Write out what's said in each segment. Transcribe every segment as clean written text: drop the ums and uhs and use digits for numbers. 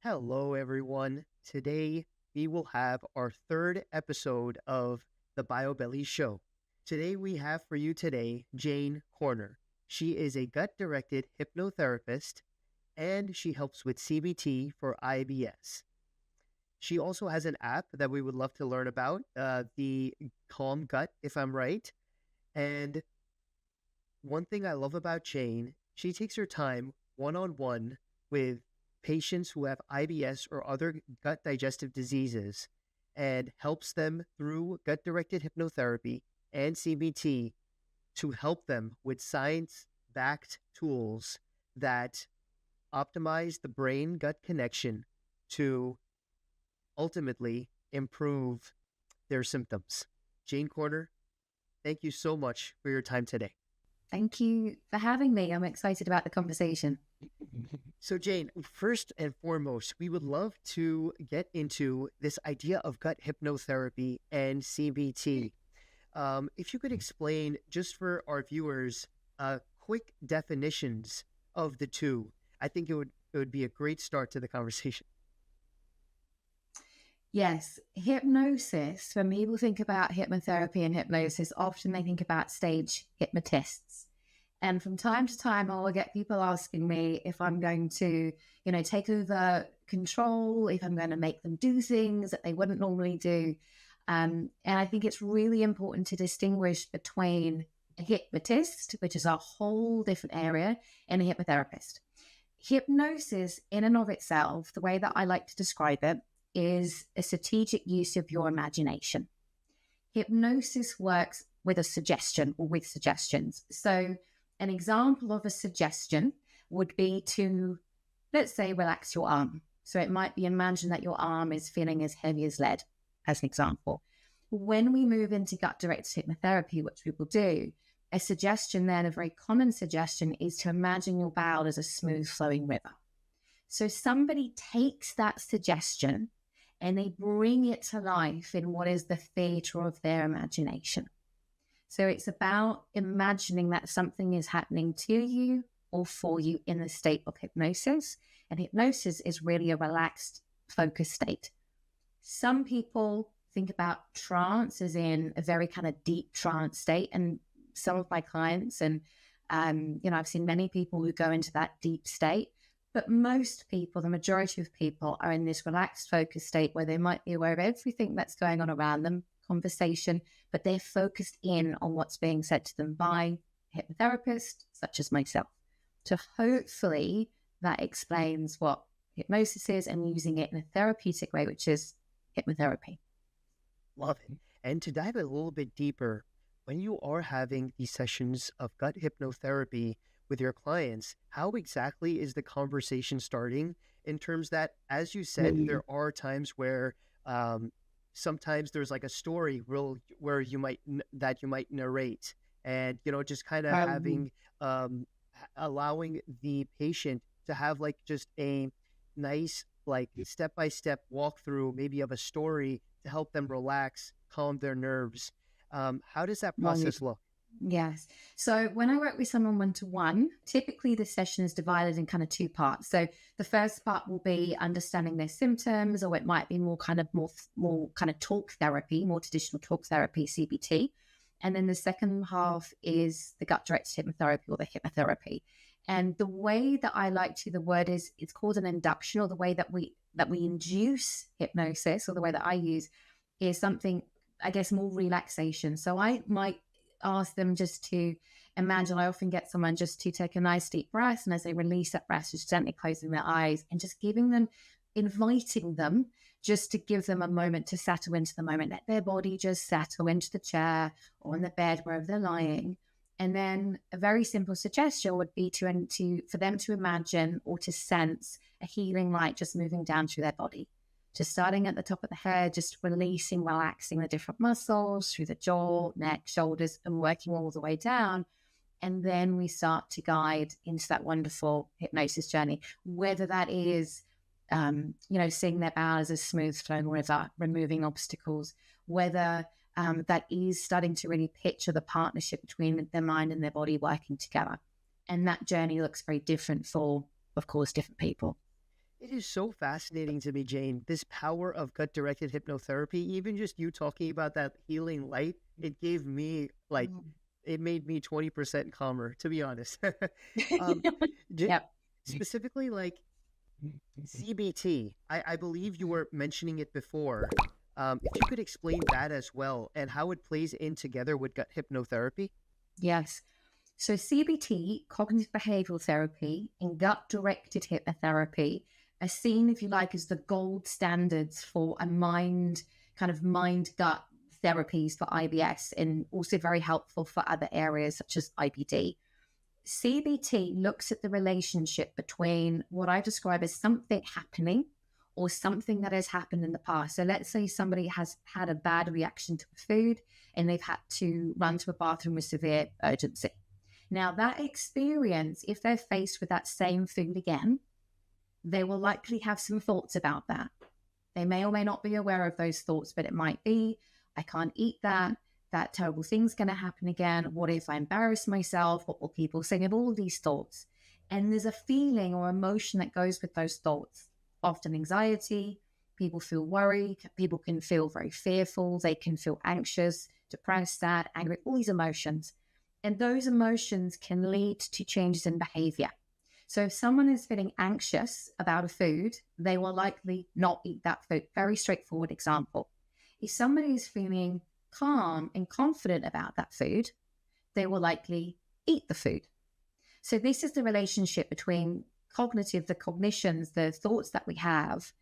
Hello, everyone. Today we will have our third episode of the BioBelly Show. Today we have for you Jayne Corner. She is a gut-directed hypnotherapist and she helps with CBT for IBS. She also has an app that we would love to learn about, the CalmGut, if I'm right. And one thing I love about Jayne, she takes her time one-on-one with patients who have IBS or other gut digestive diseases and helps them through gut-directed hypnotherapy and CBT to help them with science-backed tools that optimize the brain-gut connection to ultimately improve their symptoms. Jayne Corner, thank you so much for your time today. Thank you for having me. I'm excited about the conversation. So Jayne, first and foremost, we would love to get into this idea of gut hypnotherapy and CBT. If you could explain, just for our viewers, quick definitions of the two, I think it would be a great start to the conversation. Yes, hypnosis, when people think about hypnotherapy and hypnosis, often they think about stage hypnotists. And from time to time, I'll get people asking me if I'm going to, take over control, if I'm going to make them do things that they wouldn't normally do. And I think it's really important to distinguish between a hypnotist, which is a whole different area, and a hypnotherapist. Hypnosis in and of itself, the way that I like to describe it, is a strategic use of your imagination. Hypnosis works with a suggestion or with suggestions. So an example of a suggestion would be to, let's say, relax your arm. So it might be imagine that your arm is feeling as heavy as lead, as an example. When we move into gut-directed hypnotherapy, which we will do, a suggestion then, a very common suggestion, is to imagine your bowel as a smooth flowing river. So somebody takes that suggestion and they bring it to life in what is the theatre of their imagination. So it's about imagining that something is happening to you or for you in the state of hypnosis. And hypnosis is really a relaxed, focused state. Some people think about trance as in a very kind of deep trance state. And some of my clients, and I've seen many people who go into that deep state. But most people, the majority of people, are in this relaxed, focused state where they might be aware of everything that's going on around them, conversation, but they're focused in on what's being said to them by a hypnotherapist, such as myself. So hopefully that explains what hypnosis is and using it in a therapeutic way, which is hypnotherapy. Love it. And to dive a little bit deeper, when you are having these sessions of gut hypnotherapy with your clients, how exactly is the conversation starting in terms that, as you said, there are times where sometimes there's like a story where you might narrate and, just kind of having, allowing the patient to have like just a nice, like step-by-step walkthrough maybe of a story to help them relax, calm their nerves. How does that process look? Yes. So when I work with someone one-to-one, typically the session is divided in kind of two parts. So the first part will be understanding their symptoms, or it might be more kind of talk therapy, more traditional talk therapy, CBT. And then the second half is the gut-directed hypnotherapy or the hypnotherapy. And the way that I like to, the word is, it's called an induction, or the way that we induce hypnosis, or the way that I use, is something, I guess, more relaxation. So I might ask them just to imagine, I often get someone just to take a nice deep breath, and as they release that breath, just gently closing their eyes and just inviting them just to give them a moment to settle into the moment, let their body just settle into the chair or in the bed, wherever they're lying. And then a very simple suggestion would be for them to imagine or to sense a healing light just moving down through their body. Just starting at the top of the head, just releasing, relaxing the different muscles through the jaw, neck, shoulders, and working all the way down. And then we start to guide into that wonderful hypnosis journey, whether that is, seeing their bowel as a smooth flowing river, removing obstacles, whether that is starting to really picture the partnership between their mind and their body working together. And that journey looks very different for, of course, different people. It is so fascinating to me, Jayne, this power of gut-directed hypnotherapy. Even just you talking about that healing light, it gave me like, Mm. it made me 20% calmer, to be honest. um, j- Yep. Specifically, like CBT, I believe you were mentioning it before. If you could explain that as well and how it plays in together with gut hypnotherapy. Yes. So CBT, cognitive behavioral therapy, and gut-directed hypnotherapy are seen, if you like, as the gold standards for a mind-gut therapies for IBS, and also very helpful for other areas such as IBD. CBT looks at the relationship between what I describe as something happening or something that has happened in the past. So let's say somebody has had a bad reaction to food and they've had to run to a bathroom with severe urgency. Now, that experience, if they're faced with that same food again, they will likely have some thoughts about that. They may or may not be aware of those thoughts, but it might be, I can't eat that. That terrible thing's going to happen again. What if I embarrass myself? What will people say? Of all these thoughts. And there's a feeling or emotion that goes with those thoughts. Often anxiety, people feel worried, people can feel very fearful, they can feel anxious, depressed, sad, angry, all these emotions. And those emotions can lead to changes in behavior. So if someone is feeling anxious about a food, they will likely not eat that food. Very straightforward example. If somebody is feeling calm and confident about that food, they will likely eat the food. So this is the relationship between the cognitions, the thoughts that we have,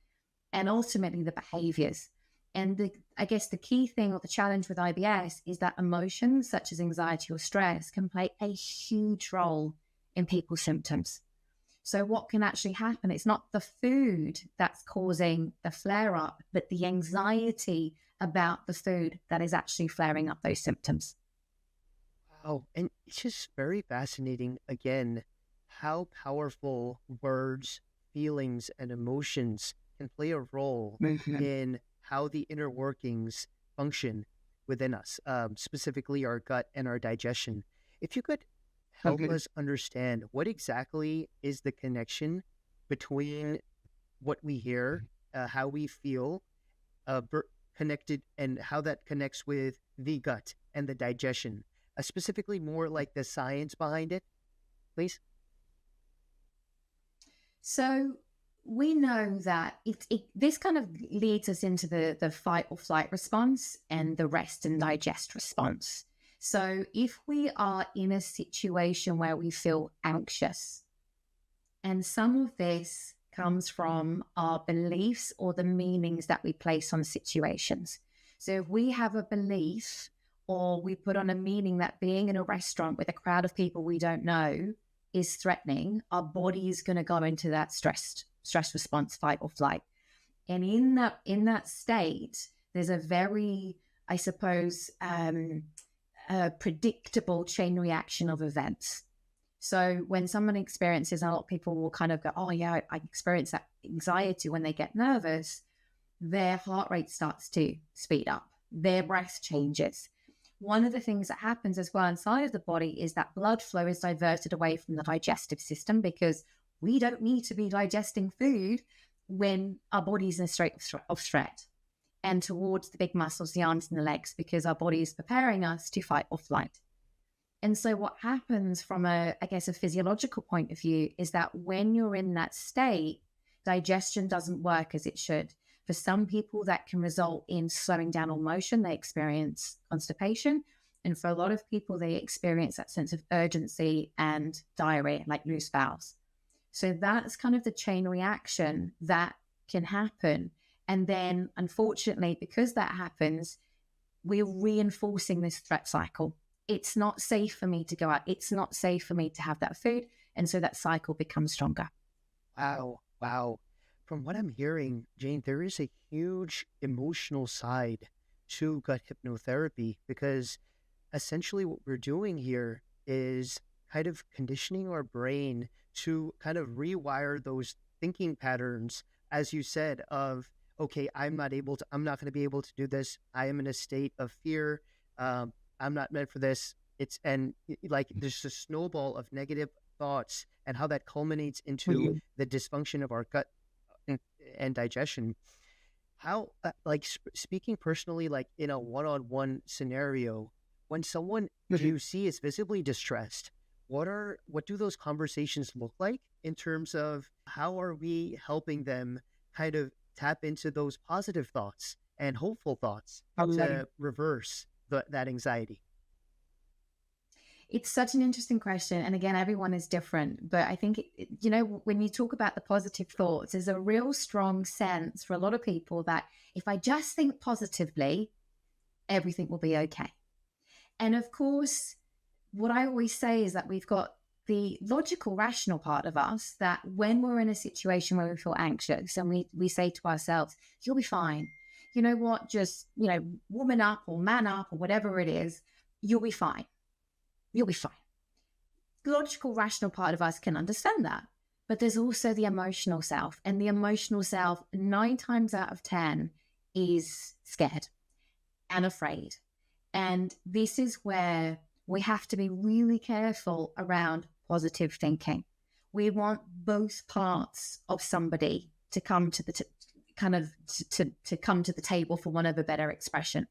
and ultimately the behaviors. And I guess the key thing or the challenge with IBS is that emotions such as anxiety or stress can play a huge role in people's symptoms. So what can actually happen? It's not the food that's causing the flare up, but the anxiety about the food that is actually flaring up those symptoms. Wow. And it's just very fascinating, again, how powerful words, feelings, and emotions can play a role in how the inner workings function within us, specifically our gut and our digestion. If you could help us understand what exactly is the connection between what we hear, how we feel, connected, and how that connects with the gut and the digestion, specifically more like the science behind it, please. So we know that this kind of leads us into the fight or flight response and the rest and digest response. So if we are in a situation where we feel anxious, and some of this comes from our beliefs or the meanings that we place on situations. So if we have a belief or we put on a meaning that being in a restaurant with a crowd of people we don't know is threatening, our body is going to go into that stress response, fight or flight. And in that state, there's a very, I suppose, predictable chain reaction of events. So when someone experiences, a lot of people will kind of go, oh yeah, I experience that anxiety when they get nervous, their heart rate starts to speed up, their breath changes. One of the things that happens as well inside of the body is that blood flow is diverted away from the digestive system, because we don't need to be digesting food when our body's in a state of threat, and towards the big muscles, the arms and the legs, because our body is preparing us to fight or flight. And so what happens from a physiological point of view is that when you're in that state, digestion doesn't work as it should. For some people, that can result in slowing down all motion. They experience constipation. And for a lot of people, they experience that sense of urgency and diarrhea, like loose bowels. So that's kind of the chain reaction that can happen. And then, unfortunately, because that happens, we're reinforcing this threat cycle. It's not safe for me to go out. It's not safe for me to have that food. And so that cycle becomes stronger. Wow. Wow. From what I'm hearing, Jayne, there is a huge emotional side to gut hypnotherapy, because essentially what we're doing here is kind of conditioning our brain to kind of rewire those thinking patterns, as you said, of, okay, I'm not going to be able to do this. I am in a state of fear. I'm not meant for this. Like there's a snowball of negative thoughts, and how that culminates into the dysfunction of our gut and digestion. How, speaking personally, like in a one-on-one scenario, when someone you see is visibly distressed, what do those conversations look like in terms of how are we helping them kind of tap into those positive thoughts and hopeful thoughts to reverse that anxiety? It's such an interesting question. And again, everyone is different. But I think, when you talk about the positive thoughts, there's a real strong sense for a lot of people that if I just think positively, everything will be okay. And of course, what I always say is that we've got the logical, rational part of us that when we're in a situation where we feel anxious and we say to ourselves, you'll be fine. You know what? Just, woman up or man up or whatever it is, you'll be fine. You'll be fine. The logical, rational part of us can understand that. But there's also the emotional self. And the emotional self, 9 times out of 10, is scared and afraid. And this is where we have to be really careful around positive thinking. We want both parts of somebody to come to the to come to the table, for one of a better expression.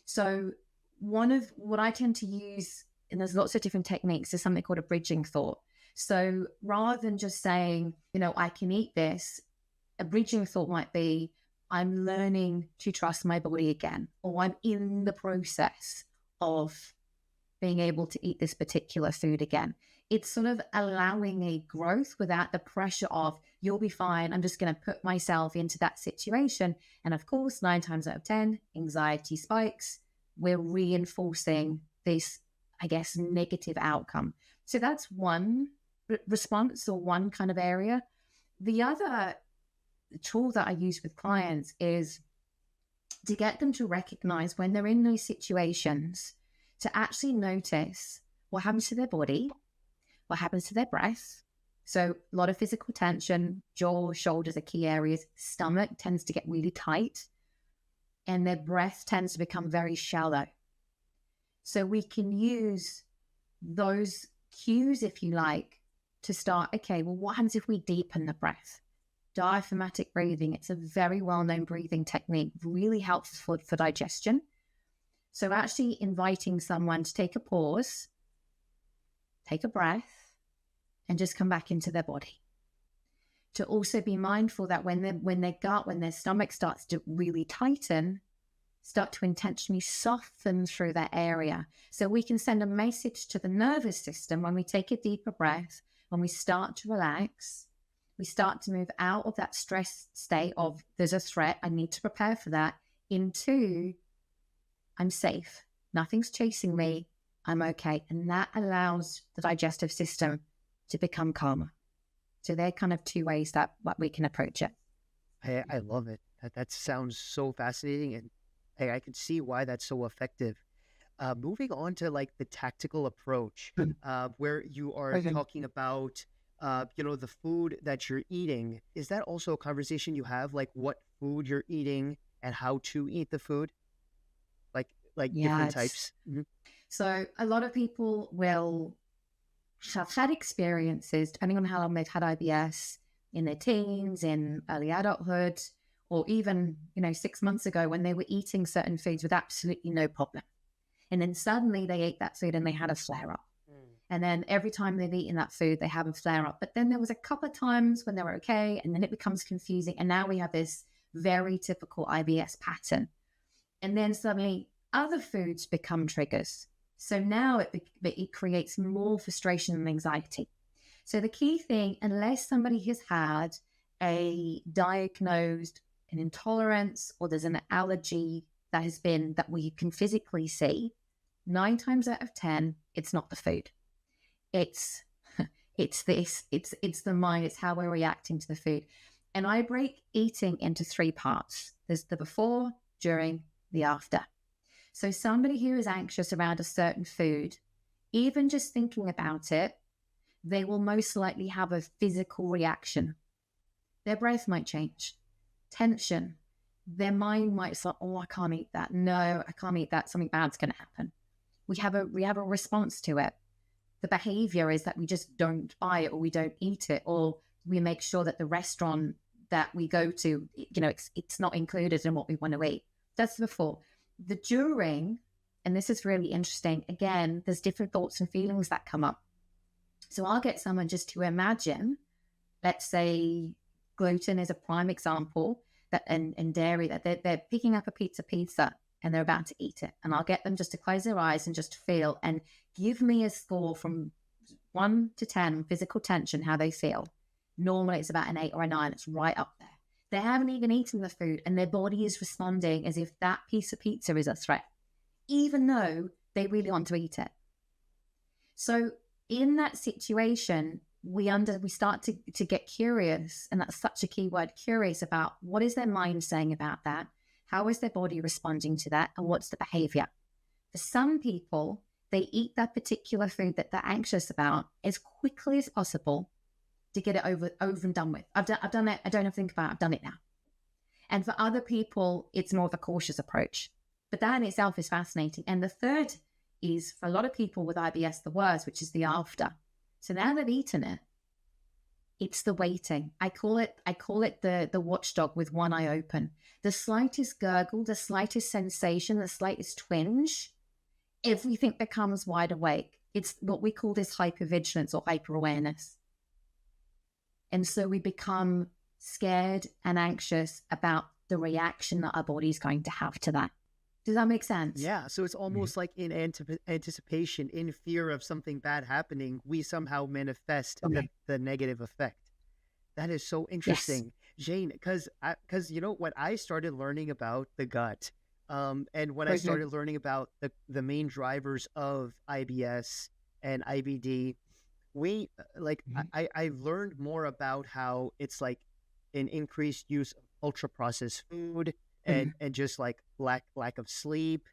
So one of what I tend to use, and there's lots of different techniques, is something called a bridging thought. So rather than just saying, I can eat this, a bridging thought might be, I'm learning to trust my body again, or I'm in the process of being able to eat this particular food again. It's sort of allowing a growth without the pressure of, you'll be fine, I'm just going to put myself into that situation. And of course, 9 times out of 10, anxiety spikes. We're reinforcing this, I guess, negative outcome. So that's one response or one kind of area. The other tool that I use with clients is to get them to recognize when they're in those situations, to actually notice what happens to their body, what happens to their breath. So a lot of physical tension, jaw, shoulders are key areas. Stomach tends to get really tight, and their breath tends to become very shallow. So we can use those cues, if you like, to start, okay, well, what happens if we deepen the breath? Diaphragmatic breathing, it's a very well-known breathing technique, really helpful for digestion. So actually inviting someone to take a pause, take a breath, and just come back into their body. To also be mindful that when their stomach starts to really tighten, start to intentionally soften through that area. So we can send a message to the nervous system when we take a deeper breath, when we start to relax, we start to move out of that stress state of there's a threat, I need to prepare for that, into I'm safe, nothing's chasing me, I'm okay. And that allows the digestive system to become calmer. So they're kind of 2 ways that we can approach it. I love it. That sounds so fascinating, and I can see why that's so effective. Moving on to like the tactical approach, where you are talking about, the food that you're eating. Is that also a conversation you have, like what food you're eating and how to eat the food? Like different types? Mm-hmm. So a lot of people will have had experiences, depending on how long they've had IBS, in their teens, in early adulthood, or even, 6 months ago when they were eating certain foods with absolutely no problem. And then suddenly they ate that food and they had a flare up. And then every time they've eaten that food, they have a flare up. But then there was a couple of times when they were okay, and then it becomes confusing. And now we have this very typical IBS pattern. And then suddenly other foods become triggers. So now it creates more frustration and anxiety. So the key thing, unless somebody has had a diagnosed an intolerance or there's an allergy that we can physically see, 9 times out of 10, it's not the food. It's the mind, it's how we're reacting to the food. And I break eating into 3 parts. There's the before, during, the after. So somebody who is anxious around a certain food, even just thinking about it, they will most likely have a physical reaction. Their breath might change. Tension. Their mind might say, oh, I can't eat that. No, I can't eat that. Something bad's going to happen. We have a response to it. The behavior is that we just don't buy it, or we don't eat it, or we make sure that the restaurant that we go to, it's not included in what we want to eat. That's the before. The during, and this is really interesting, again, there's different thoughts and feelings that come up. So I'll get someone just to imagine, let's say gluten is a prime example, that and dairy, that they're picking up a pizza and they're about to eat it. And I'll get them just to close their eyes and just feel and give me a score from 1 to 10, physical tension, how they feel. Normally it's about an 8 or a 9. It's right up there. They haven't even eaten the food and their body is responding as if that piece of pizza is a threat, even though they really want to eat it. So in that situation, we start to get curious, and that's such a key word, curious, about what is their mind saying about that, how is their body responding to that, and what's the behavior. For some people, they eat that particular food that they're anxious about as quickly as possible to get it over and done with. I've done it. I don't have to think about it. I've done it now. And for other people, it's more of a cautious approach. But that in itself is fascinating. And the third is, for a lot of people with IBS, the worst, which is the after. So now they've eaten it, it's the waiting. I call it the watchdog with one eye open. The slightest gurgle, the slightest sensation, the slightest twinge, everything becomes wide awake. It's what we call this hypervigilance or hyper-awareness. And so we become scared and anxious about the reaction that our body is going to have to that. Does that make sense? Yeah. So it's almost like in anticipation, in fear of something bad happening, we somehow manifest the negative effect. That is so interesting, yes. Jayne, because when I started learning about the gut, and when I started learning about the main drivers of IBS and IBD, I learned more about how it's like an increased use of ultra processed food and just like lack of sleep,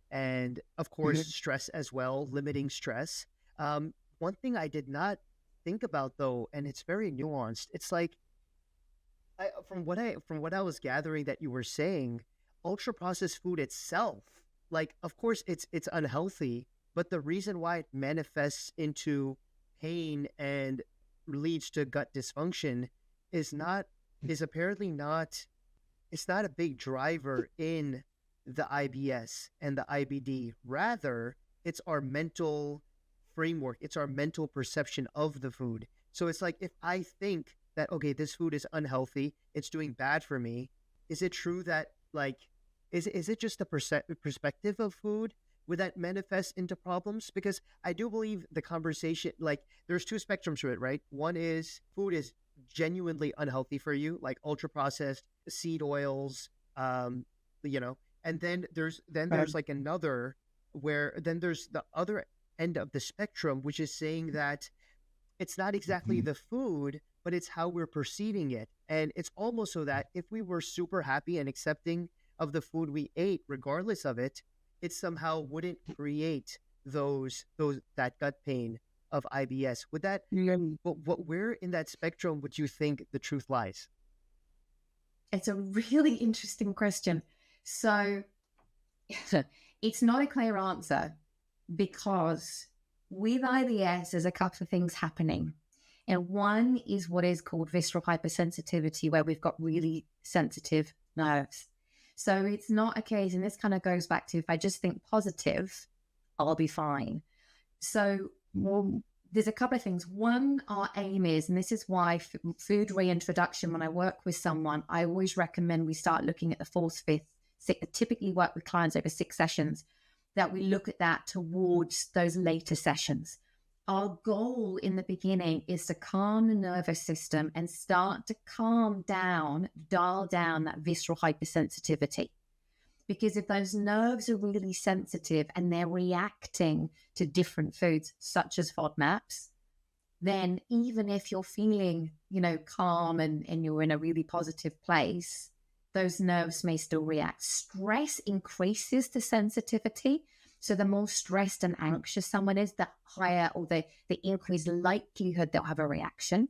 and of course stress as well, limiting stress. One thing I did not think about though, and it's very nuanced, it's like from what I was gathering that you were saying, ultra processed food itself, like of course it's unhealthy, but the reason why it manifests into pain and leads to gut dysfunction is apparently not, it's not a big driver in the IBS and the IBD. Rather, it's our mental framework. It's our mental perception of the food. So it's like, if I think that, okay, this food is unhealthy, it's doing bad for me, is it true that, like, is it just a perspective of food? Would that manifest into problems? Because I do believe the conversation, like, there's two spectrums to it, right? One is food is genuinely unhealthy for you, like ultra processed seed oils, and then there's like another, where then there's the other end of the spectrum, which is saying that it's not exactly the food, but it's how we're perceiving it. And it's almost so that if we were super happy and accepting of the food we ate, regardless of it, it somehow wouldn't create that gut pain of IBS. Would that, where in that spectrum would you think the truth lies? It's a really interesting question. So it's not a clear answer, because with IBS, there's a couple of things happening. And one is what is called visceral hypersensitivity, where we've got really sensitive nerves. So it's not a case, and this kind of goes back to, if I just think positive, I'll be fine. So there's a couple of things. One, our aim is, and this is why food reintroduction, when I work with someone, I always recommend we start looking at the 4th, 5th, 6th, typically work with clients over 6 sessions, that we look at that towards those later sessions. Our goal in the beginning is to calm the nervous system and start to dial down that visceral hypersensitivity. Because if those nerves are really sensitive and they're reacting to different foods, such as FODMAPs, then even if you're feeling, calm and you're in a really positive place, those nerves may still react. Stress increases the sensitivity. So the more stressed and anxious someone is, the higher, or the increased likelihood they'll have a reaction.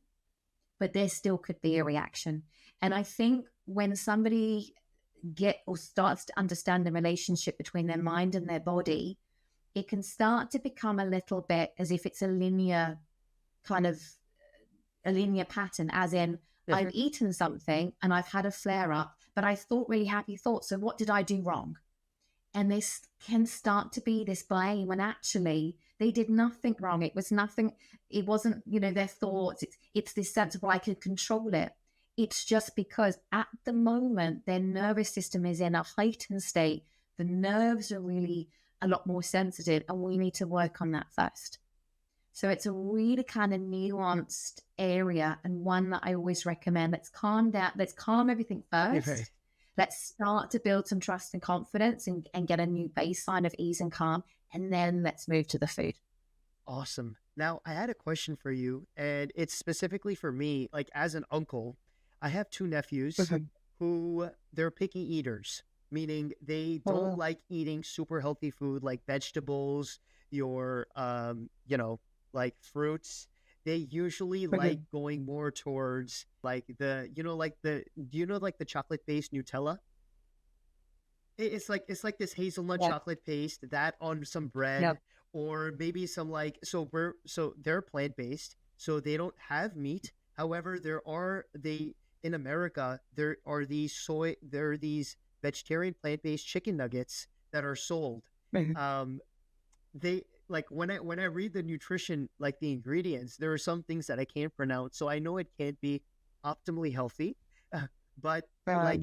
But there still could be a reaction. And I think when somebody starts to understand the relationship between their mind and their body, it can start to become a little bit as if it's a linear pattern, as in I've eaten something and I've had a flare up, but I thought really happy thoughts. So what did I do wrong? And this can start to be this blame when actually they did nothing wrong. It was nothing. It wasn't, their thoughts. It's this sense of, well, I can control it. It's just because at the moment their nervous system is in a heightened state. The nerves are really a lot more sensitive, and we need to work on that first. So it's a really kind of nuanced area, and one that I always recommend. Let's calm down. Let's calm everything first. Okay. Let's start to build some trust and confidence and get a new baseline of ease and calm. And then let's move to the food. Awesome. Now, I had a question for you, and it's specifically for me. Like, as an uncle, I have two nephews who they're picky eaters, meaning they don't like eating super healthy food like vegetables, your, like fruits. They usually like going more towards like the chocolate-based Nutella? It's like this hazelnut chocolate paste that on some bread, or maybe some so they're plant-based, so they don't have meat. However, in America there are these vegetarian plant-based chicken nuggets that are sold. They like when I read the nutrition, like the ingredients, there are some things that I can't pronounce, so I know it can't be optimally healthy. But like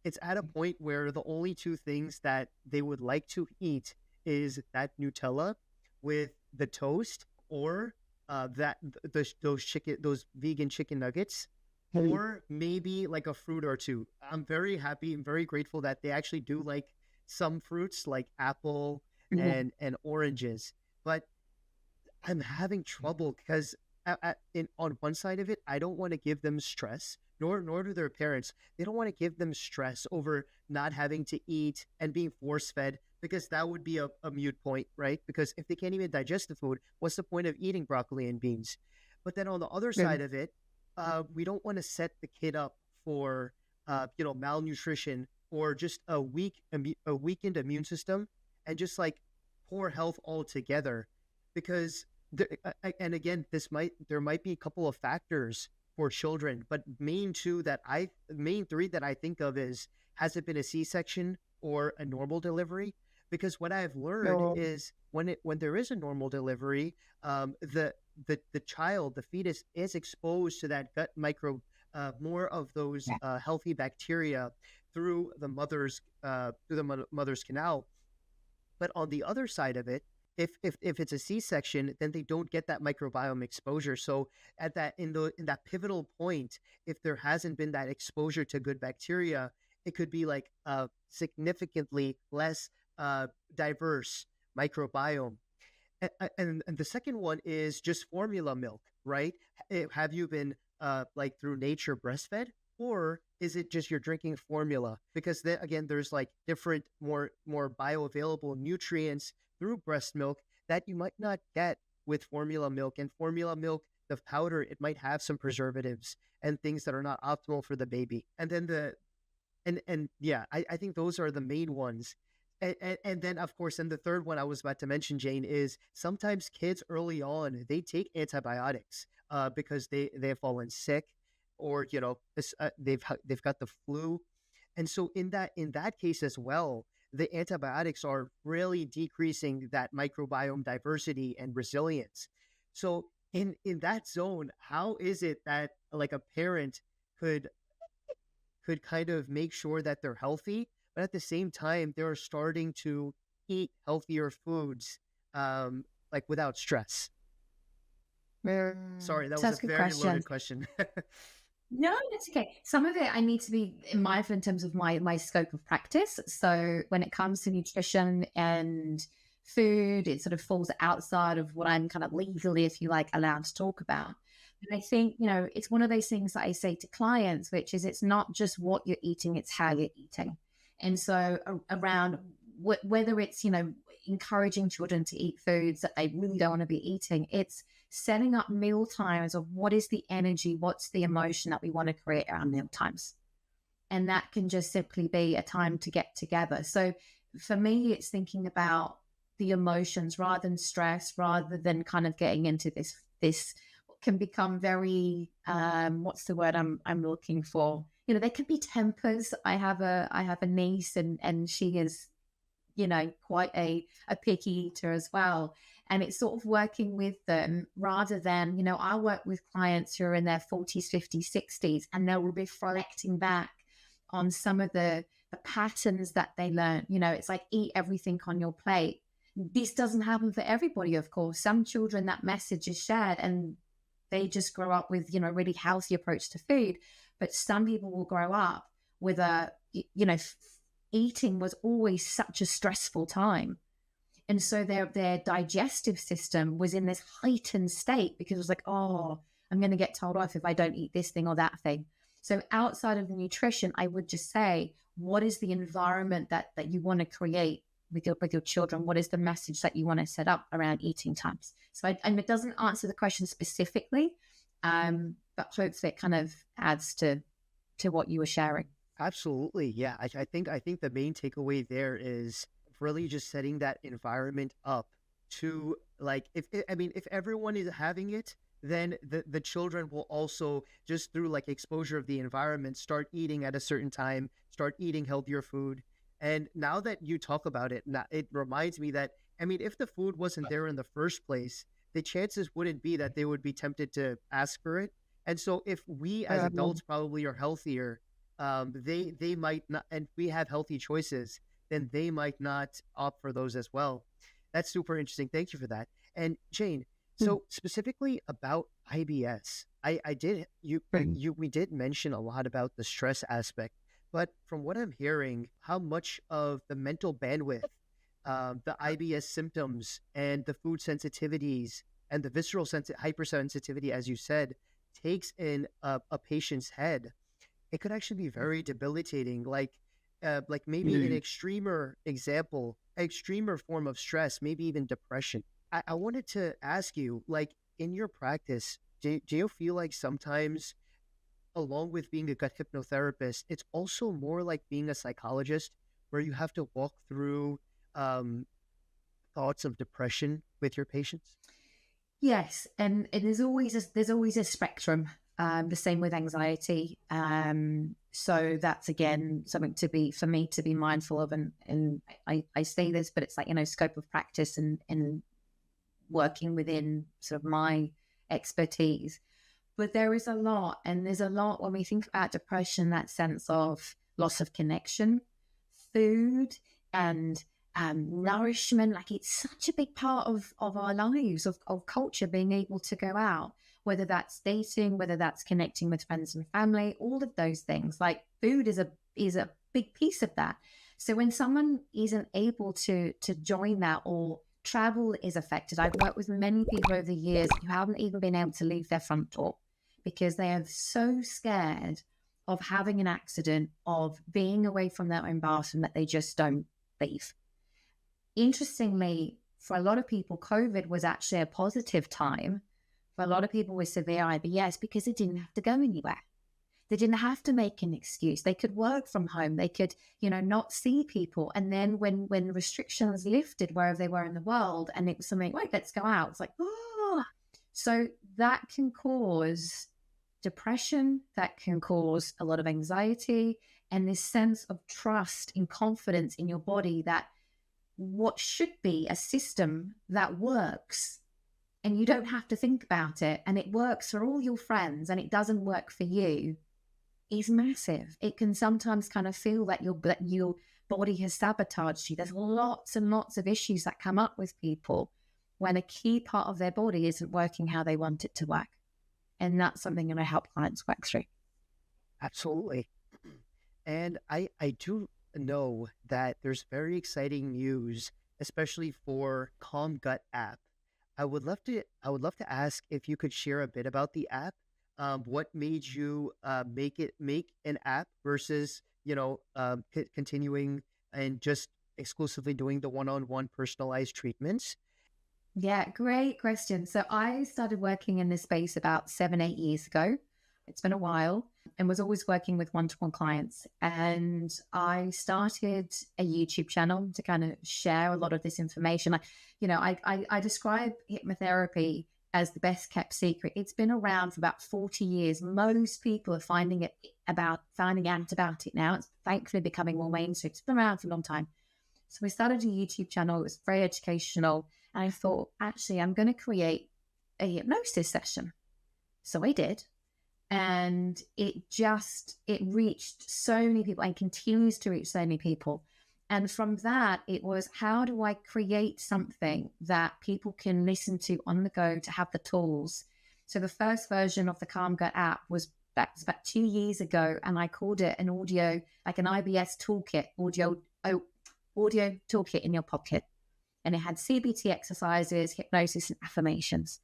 it's at a point where the only two things that they would like to eat is that Nutella with the toast, or those vegan chicken nuggets, or maybe like a fruit or two. I'm very happy and very grateful that they actually do like some fruits like apple and oranges, but I'm having trouble because on one side of it, I don't want to give them stress, nor do their parents. They don't want to give them stress over not having to eat and being force fed, because that would be a mute point, right? Because if they can't even digest the food, what's the point of eating broccoli and beans? But then on the other side of it, we don't want to set the kid up for malnutrition, or just a weakened immune system, and just like poor health altogether. Because and again, there might be a couple of factors for children, but main three that I think of is, has it been a C-section or a normal delivery? Because what I've learned is when there is a normal delivery, the child, the fetus, is exposed to that gut microbe, more of those healthy bacteria through the mother's canal. But on the other side of it, if it's a C-section, then they don't get that microbiome exposure. So in that pivotal point, if there hasn't been that exposure to good bacteria, it could be like a significantly less diverse microbiome. And the second one is just formula milk, right? Have you been like through nature breastfed, or is it just you're drinking formula? Because then again, there's like different more bioavailable nutrients through breast milk that you might not get with formula milk. And formula milk, the powder, it might have some preservatives and things that are not optimal for the baby. And then I think those are the main ones. And then, of course, and the third one I was about to mention, Jayne, is sometimes kids early on, they take antibiotics because they have fallen sick, or they've got the flu. And so in that case as well, the antibiotics are really decreasing that microbiome diversity and resilience. So in that zone, how is it that like a parent could kind of make sure that they're healthy, but at the same time they're starting to eat healthier foods, like without stress? Sorry, that was a very loaded question. No, that's okay. Some of it I need to be mindful in terms of my scope of practice. So when it comes to nutrition and food, it sort of falls outside of what I'm kind of legally, if you like, allowed to talk about. And I think, it's one of those things that I say to clients, which is it's not just what you're eating, it's how you're eating. And so around whether it's, encouraging children to eat foods that they really don't want to be eating, it's setting up meal times of what is the energy, what's the emotion that we want to create around meal times. And that can just simply be a time to get together. So for me, it's thinking about the emotions rather than stress, rather than kind of getting into this can become very, what's the word I'm looking for? You know, there can be tempers. I have a niece, and she is, you know, quite a picky eater as well. And it's sort of working with them rather than, you know, I work with clients who are in their 40s, 50s, 60s, and they'll be reflecting back on some of the patterns that they learned. You know, it's like eat everything on your plate. This doesn't happen for everybody, of course. Some children, that message is shared and they just grow up with, you know, really healthy approach to food. But some people will grow up with a, you know, eating was always such a stressful time. And so their digestive system was in this heightened state because it was like, oh, I'm going to get told off if I don't eat this thing or that thing. So outside of the nutrition, I would just say, what is the environment that you want to create with your children? What is the message that you want to set up around eating times? So and it doesn't answer the question specifically, but hopefully it kind of adds to what you were sharing. Absolutely. Yeah. I think the main takeaway there is really just setting that environment up to, like, if everyone is having it, then the children will also, just through like exposure of the environment, start eating at a certain time, start eating healthier food. And now that you talk about it, it reminds me that, if the food wasn't there in the first place, the chances wouldn't be that they would be tempted to ask for it. And so if we as adults probably are healthier, they might not, and we have healthy choices, then they might not opt for those as well. That's super interesting. Thank you for that. And Jayne, so specifically about IBS, we did mention a lot about the stress aspect, but from what I'm hearing, how much of the mental bandwidth, the IBS symptoms and the food sensitivities and the visceral hypersensitivity, as you said, takes in a patient's head, it could actually be very debilitating. Like maybe an extremer form of stress, maybe even depression. I wanted to ask you, like, in your practice, do you feel like sometimes, along with being a gut hypnotherapist, it's also more like being a psychologist, where you have to walk through thoughts of depression with your patients? Yes, and there's always a spectrum. The same with anxiety. So that's, again, something for me to be mindful of. And I say this, but it's like, you know, scope of practice and working within sort of my expertise. But there's a lot when we think about depression, that sense of loss of connection, food, and nourishment. Like, it's such a big part of our lives, of culture, being able to go out, whether that's dating, whether that's connecting with friends and family, all of those things. Like, food is a big piece of that. So when someone isn't able to join that, or travel is affected, I've worked with many people over the years who haven't even been able to leave their front door because they are so scared of having an accident, of being away from their own bathroom, that they just don't leave. Interestingly, for a lot of people, COVID was actually a positive time for a lot of people with severe IBS because they didn't have to go anywhere. They didn't have to make an excuse. They could work from home. They could, you know, not see people. And then when restrictions lifted wherever they were in the world, and it was something like, let's go out, it's like, oh. So that can cause depression, that can cause a lot of anxiety, and this sense of trust and confidence in your body that what should be a system that works and you don't have to think about it, and it works for all your friends, and it doesn't work for you, is massive. It can sometimes kind of feel that your body has sabotaged you. There's lots and lots of issues that come up with people when a key part of their body isn't working how they want it to work. And that's something that I help clients work through. Absolutely. And I do know that there's very exciting news, especially for CalmGut App. I would love to ask if you could share a bit about the app. What made you make an app versus, continuing and just exclusively doing the one-on-one personalized treatments? Yeah, great question. So I started working in this space about 7-8 years ago. It's been a while, and was always working with one-to-one clients. And I started a YouTube channel to kind of share a lot of this information. I describe hypnotherapy as the best kept secret. It's been around for about 40 years. Most people are finding out about it now. It's thankfully becoming more mainstream. It's been around for a long time. So we started a YouTube channel. It was very educational. And I thought, actually, I'm going to create a hypnosis session. So I did. And it reached so many people and continues to reach so many people. And from that, it was, how do I create something that people can listen to on the go to have the tools? So the first version of the CalmGut app was about 2 years ago, and I called it an audio, like an IBS toolkit, audio toolkit in your pocket. And it had CBT exercises, hypnosis, and affirmations.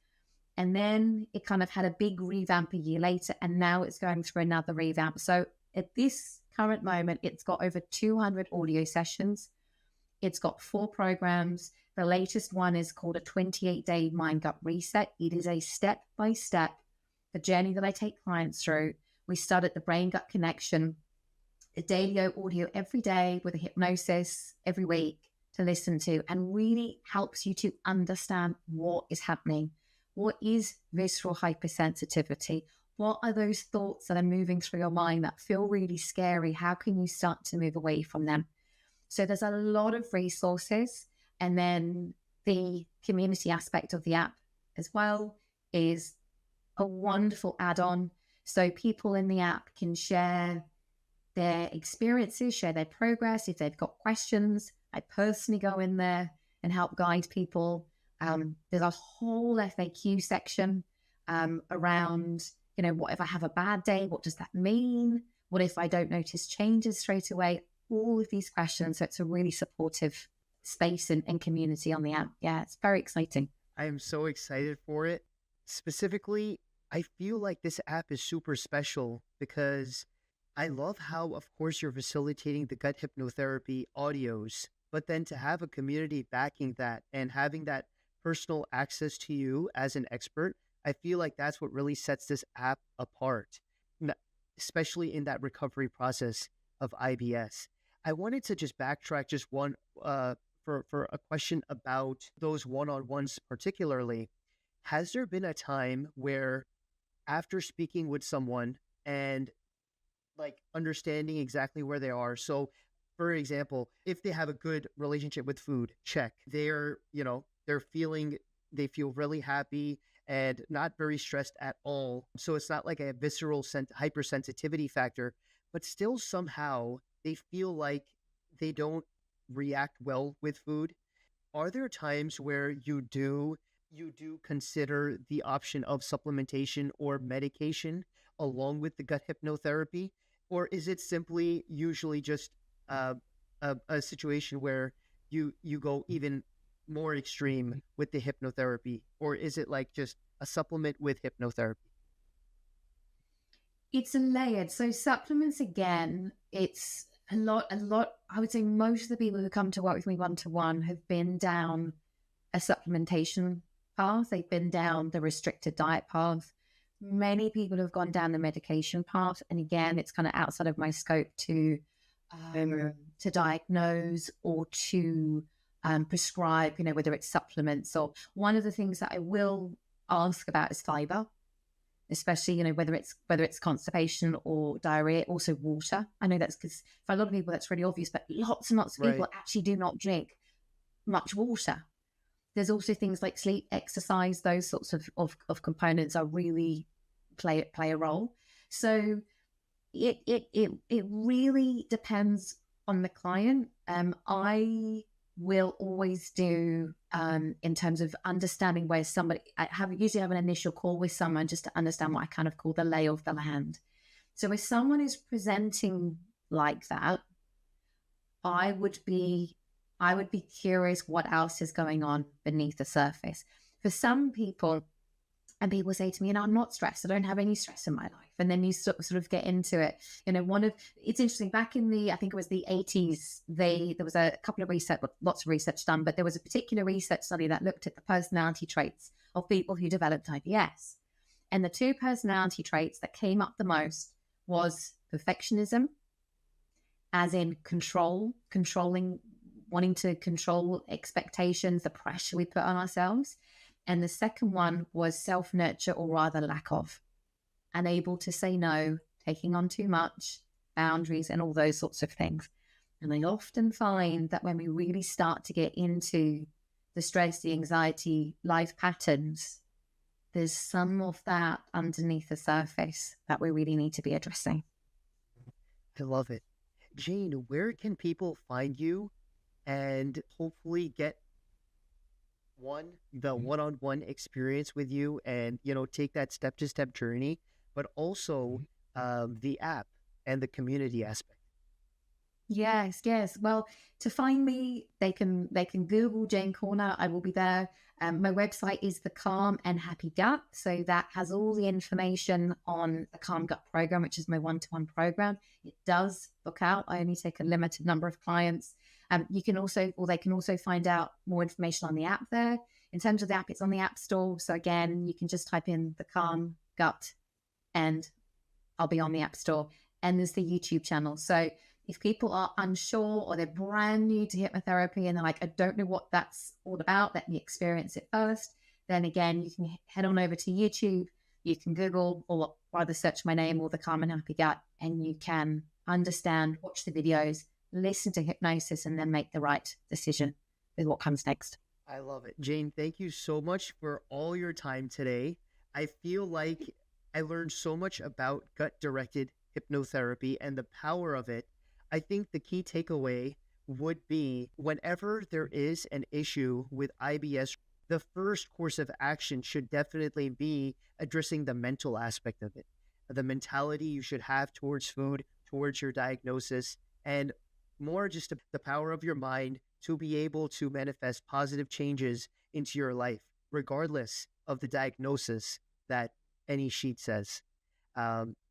And then it kind of had a big revamp a year later, and now it's going through another revamp. So at this current moment, it's got over 200 audio sessions. It's got 4 programs. The latest one is called a 28-day mind gut reset. It is a step-by-step, the journey that I take clients through. We start at the brain-gut connection, a daily audio every day with a hypnosis every week to listen to, and really helps you to understand what is happening. What is visceral hypersensitivity? What are those thoughts that are moving through your mind that feel really scary? How can you start to move away from them? So there's a lot of resources. And then the community aspect of the app as well is a wonderful add-on. So people in the app can share their experiences, share their progress. If they've got questions, I personally go in there and help guide people. There's a whole FAQ section around, what if I have a bad day? What does that mean? What if I don't notice changes straight away? All of these questions. So it's a really supportive space and community on the app. Yeah, it's very exciting. I am so excited for it. Specifically, I feel like this app is super special because I love how, of course, you're facilitating the gut hypnotherapy audios, but then to have a community backing that and having that personal access to you as an expert, I feel like that's what really sets this app apart, especially in that recovery process of IBS. I wanted to just backtrack just one for a question about those one-on-ones particularly. Has there been a time where after speaking with someone and like understanding exactly where they are, so for example, if they have a good relationship with food, check. They feel really happy and not very stressed at all. So it's not like a visceral hypersensitivity factor, but still somehow they feel like they don't react well with food. Are there times where you do consider the option of supplementation or medication along with the gut hypnotherapy? Or is it simply usually just a situation where you go even more extreme with the hypnotherapy? Or is it like just a supplement with hypnotherapy? It's a layered. So supplements, again, it's a lot. I would say most of the people who come to work with me one-to-one have been down a supplementation path. They've been down the restricted diet path. Many people have gone down the medication path. And again, it's kind of outside of my scope to diagnose or to prescribe, whether it's supplements. Or one of the things that I will ask about is fiber, especially, whether it's constipation or diarrhea, also water. I know that's because for a lot of people that's really obvious, but lots and lots of people actually do not drink much water. There's also things like sleep, exercise, those sorts of components are really play a role. So it really depends on the client. I will always do in terms of understanding where somebody, usually have an initial call with someone just to understand what I kind of call the lay of the land. So if someone is presenting like that, I would be curious what else is going on beneath the surface. For some people, and people say to me, I'm not stressed. I don't have any stress in my life. And then you sort of get into it. It's interesting. Back in I think it was the 80s, there was a couple of lots of research done, but there was a particular research study that looked at the personality traits of people who developed IBS. And the 2 personality traits that came up the most was perfectionism, as in controlling, wanting to control expectations, the pressure we put on ourselves, And the second one was self-nurture, or rather lack of, and able to say no, taking on too much, boundaries, and all those sorts of things. And I often find that when we really start to get into the stress, the anxiety, life patterns, there's some of that underneath the surface that we really need to be addressing. I love it. Jayne, where can people find you and hopefully get the one-on-one experience with you and, take that step-to-step journey, but also the app and the community aspect? Yes, yes. Well, to find me, they can Google Jayne Corner. I will be there. My website is the Calm and Happy Gut, so that has all the information on the CalmGut program, which is my one-to-one program. It does book out. I only take a limited number of clients. You can also, or they can also find out more information on the app there. In terms of the app, it's on the App Store. So again, you can just type in the CalmGut, and I'll be on the App Store. And there's the YouTube channel. So if people are unsure or they're brand new to hypnotherapy and they're like, I don't know what that's all about, let me experience it first, then again, you can head on over to YouTube. You can Google or rather search my name or the Calm and Happy Gut, and you can understand, watch the videos, listen to hypnosis, and then make the right decision with what comes next. I love it. Jayne, thank you so much for all your time today. I feel like I learned so much about gut-directed hypnotherapy and the power of it. I think the key takeaway would be whenever there is an issue with IBS, the first course of action should definitely be addressing the mental aspect of it, the mentality you should have towards food, towards your diagnosis, and more just the power of your mind to be able to manifest positive changes into your life, regardless of the diagnosis that any sheet says.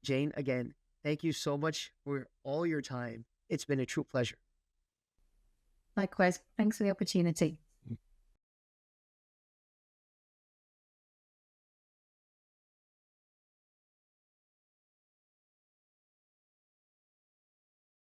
Jayne, again, thank you so much for all your time. It's been a true pleasure. Likewise, thanks for the opportunity.